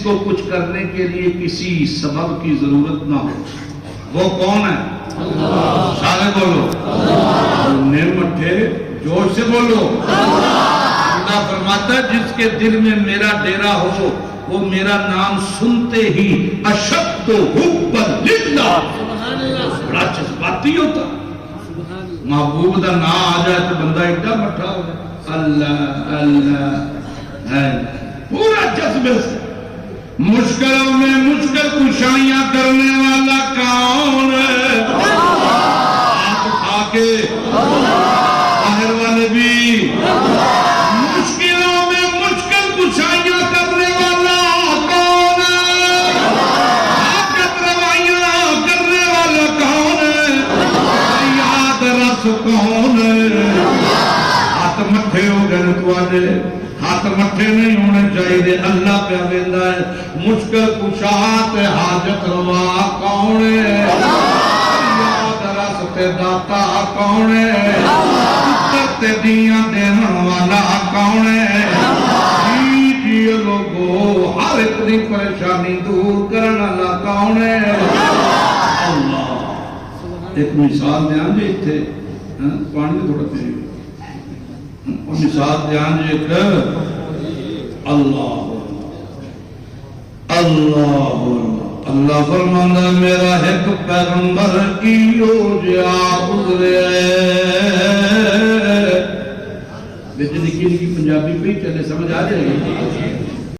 کو کچھ کرنے کے لیے کسی سبب کی ضرورت نہ ہو، وہ کون ہے؟ اللہ۔ سارے بولو نعمت ہے، جوش سے بولو۔ اللہ فرماتا ہے جس کے دل میں میرا ڈیرا ہو وہ میرا نام سنتے ہی اشد حب للہ، بڑا جذباتی ہوتا، محبوب دا نام آ جائے تو بندہ ایڈا مٹھا ہو جائے، اللہ اللہ ہے پورا جذبے سے۔ مشکلوں میں مشکل کشائیاں کرنے والا کون ہے؟ ہاتھ اٹھا کے باہر والے بھی، مشکلوں میں مشکل کشائیاں کرنے والا کون ہے؟ حاجت روائیاں کرنے والا کون ہے؟ یاد رس کون ہے؟ ہاتھ مٹھے ہو گئے تو آجے، ہاتھ مٹھے نہیں ہونے چاہیے، اللہ پہ ویندا ہے۔ مشکل کشا تے حاجت روا کون ہے؟ یاد رس تے داتا کون ہے؟ تے دیاں دین والا کون ہے؟ جی لوگو ہر ایک دی پریشانی دور کرن والا کون ہے؟ اللہ۔ ایک مثال دیاں جی اتھے پانی تھوڑا تیری مثال دیاں جی ایک اللہ اللہ اللہ فرمانا میرا ایک پیغمبر کی ہو جا گزرے بچ نکی نکی پنجابی پہ چلے سمجھ آ جائے گی۔